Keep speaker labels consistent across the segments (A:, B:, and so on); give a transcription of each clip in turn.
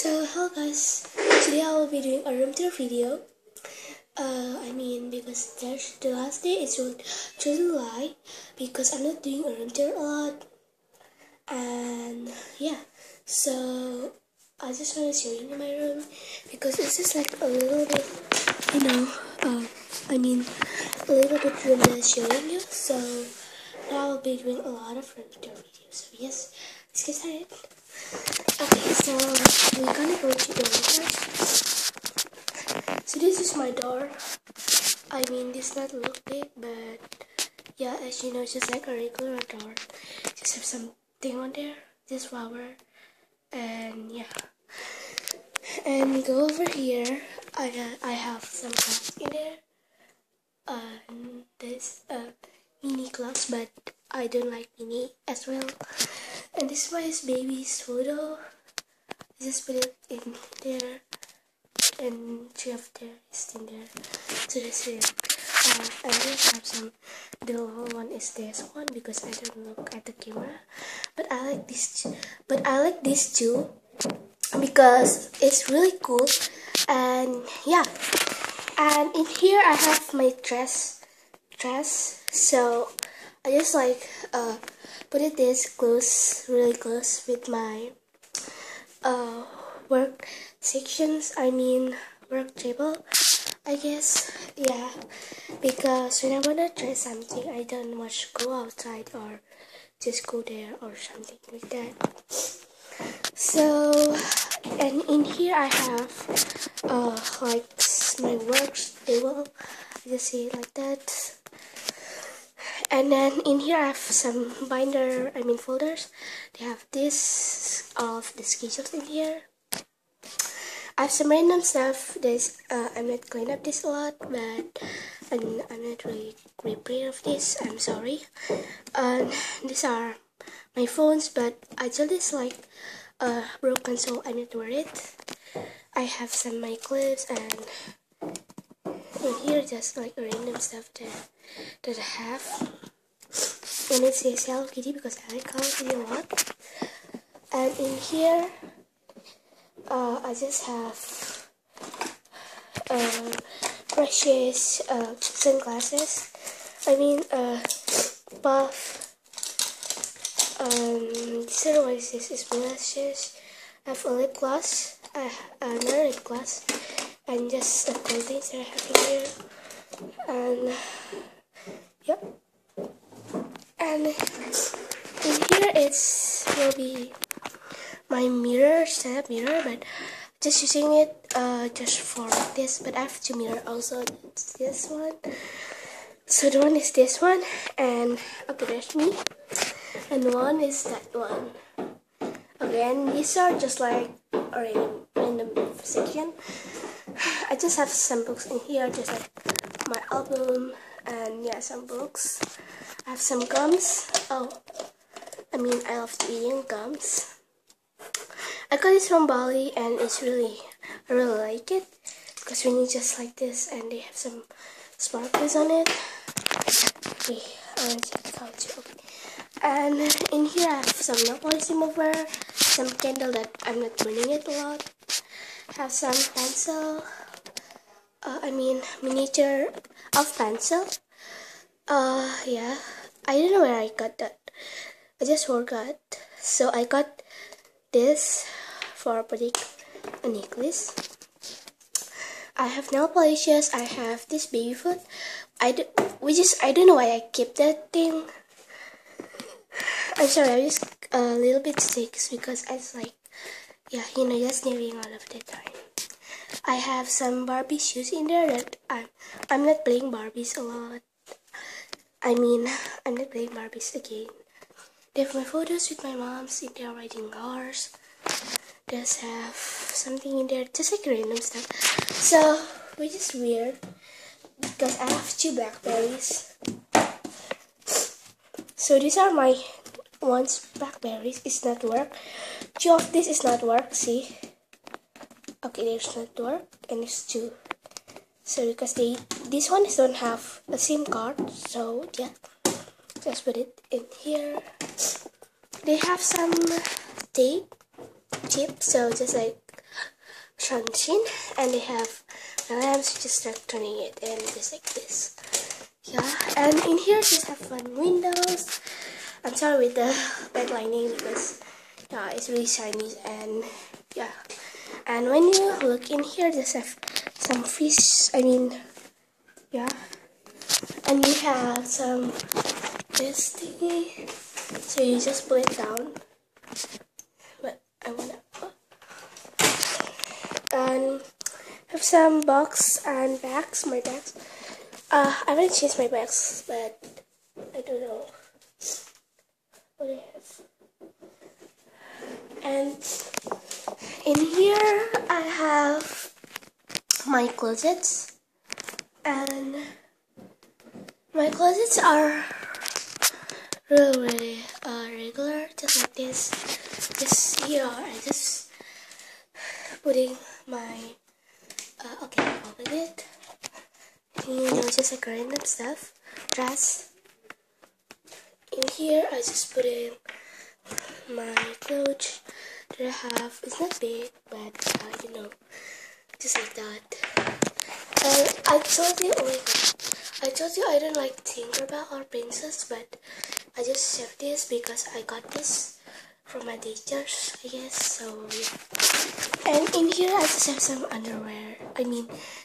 A: Hello guys, today I will be doing a room tour video. Because there's the last day is July, because I'm not doing a room tour a lot. And yeah, so I just want to show you my room because it's just like a little bit, a little bit room that I'm showing you. So now I'll be doing a lot of room tour videos. So yes, let's get started. Okay, so we're gonna go to the door first. So this is my door. This not look big, but yeah, as you know, it's just like a regular door. Just have something on there, this flower, and yeah. And go over here. I have some clocks in there. This mini clocks, but I don't like mini as well. And this is my baby's photo. I just put it in there, and three of there is in there. So that's it. I just have some. The one is this one because I don't look at the camera, but I like this. But I like this too because it's really cool. And yeah, and in here I have my dress. So I just like put it this close, really close with my work sections. Work table, I guess. Yeah, because when I wanna try something, I don't much go outside or just go there or something like that. So, and in here I have like my work table. I just see it like that. And then in here I have some folders. They have this, all of the schedules in here. I have some random stuff. I'm not cleaning up this a lot, but I'm not really proud of this. I'm sorry. These are my phones, but I just this like broken, so I'm not worried. I have some my clips, and in here just like random stuff that I have. And it says Hello Kitty because I like Hello Kitty a lot. And in here, I just have precious sunglasses. Buff. This other one is blushes. I have a lip gloss. Another lip gloss, and just the clothing that I have in here. And yep. And in here will be my mirror, setup mirror, but just using it just for this. But I have two mirror also. It's this one. So the one is this one, and okay, there's me, and one is that one. Okay, and these are just like a random section. I just have some books in here, just like my album, and yeah, some books. I have some gums. I love eating gums. I got this from Bali, and I really like it because when you just like this, and they have some sparkles on it. Okay, I want to check how to open. And in here I have some nail polish remover, some candle that I'm not burning it a lot. Have some pencil. Miniature of pencil. Yeah, I don't know where I got that. I just forgot. So I got this for putting a necklace. I have nail polishes. I have this baby foot. I don't know why I keep that thing. I'm sorry, I'm just a little bit sick because I was like, yeah, just sneezing all of the time. I have some Barbie shoes in there that I'm not playing Barbies a lot. I'm not playing Barbies again. They have my photos with my moms in there riding cars. Just have something in there, just like random stuff. So, which is weird because I have two Blackberries. So these are my Blackberries. It's not work. Two of this is not work. See? Okay, there's not work, and it's two. So because these ones don't have a SIM card, so yeah, just put it in here. They have some tape, so just like Shanshin, and they have my lamps, just like turning it and just like this. Yeah, and in here just have fun windows. I'm sorry with the backlining because yeah, it's really shiny, and yeah. And when you look in here, just have some fish. Yeah, and we have some this thingy, so you just put it down. But I wanna and have some box and bags. My bags. I haven't changed my bags, but I don't know what I have. And in here I have my closets, and my closets are really regular, just like this. Just here I just putting my okay, I'll open it. You know, just like random stuff, dress. In here I just put in my clothes that I have. It's not big, but you know, just like that. And I told you, oh my god, I told you I don't like Tinkerbell or Princess, but I just saved this because I got this from my teachers, I guess. So yeah. And in here I just have some underwear.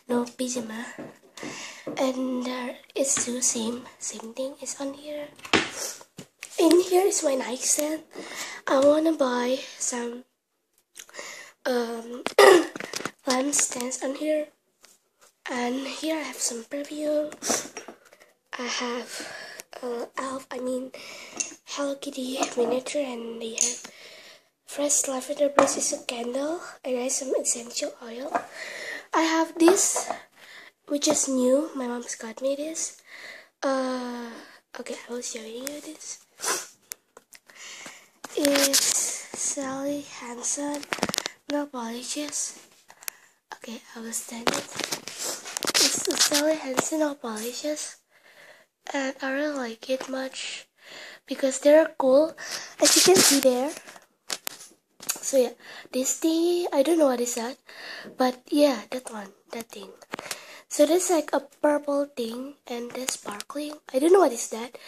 A: No pyjama. And it's the same thing is on here. In here is my nightstand. I wanna buy some lampstands on here. And here I have some perfume. I have Hello Kitty miniature, and they have fresh lavender bliss is a candle, and I have some essential oil. I have this, which is new. My mom's got me this. Okay, I will show you this. It's Sally Hansen nail polishes. Okay, I will stand it. It's the Sally Hansen nail polishes, and I really like it much because they're cool, as you can see there. So yeah, this thing, I don't know what is that, but yeah, that thing. So there's like a purple thing and there's sparkling. I don't know what is that,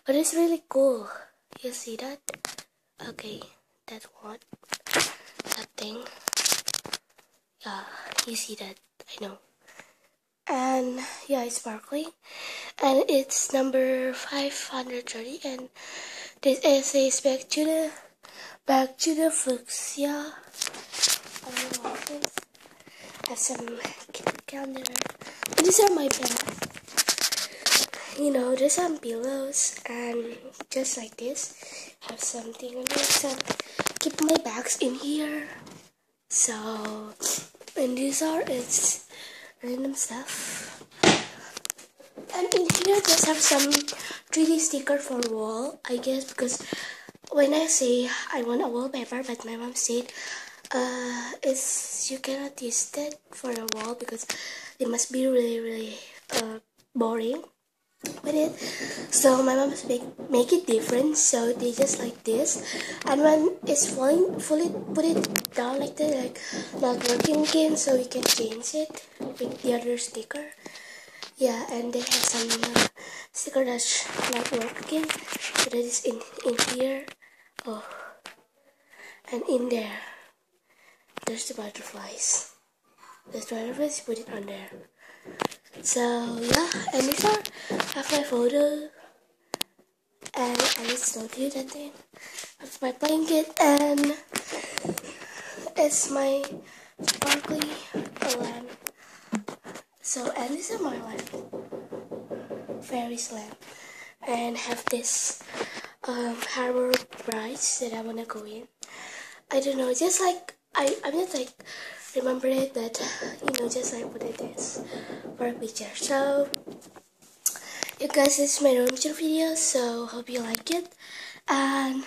A: but it's really cool. You see that? Okay, that one, that thing. Yeah, you see that? I know. And yeah, it's sparkling, and it's number 530, and this essay is back to the fuchsia. I have some calendar. These are my bags. You know, there's some pillows, and just like this, have something on it. So keep my bags in here. So, and these are its random stuff. And in here just have some 3D sticker for wall, I guess, because when I say I want a wallpaper, but my mom said you cannot use that for a wall because it must be really boring with it. So my mom make it different, so they just like this, and when it's fully put it down like that, like not working again, so we can change it with the other sticker. Yeah, and they have some sticker that's not working, so that is in here. Oh, and in there there's the butterflies. There's butterflies, put it on there. So yeah, and these are have my photo, and I just told you that thing. Have my blanket, and it's my sparkly lamp. So, and this is my lamp, fairy's lamp, and have this harbor brides that I wanna go in. I don't know, just like I'm just like remember it, but you know, just like put it this for a picture. So you guys, this is my room tour video, so hope you like it, and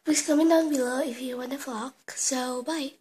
A: please comment down below if you want a vlog. So bye.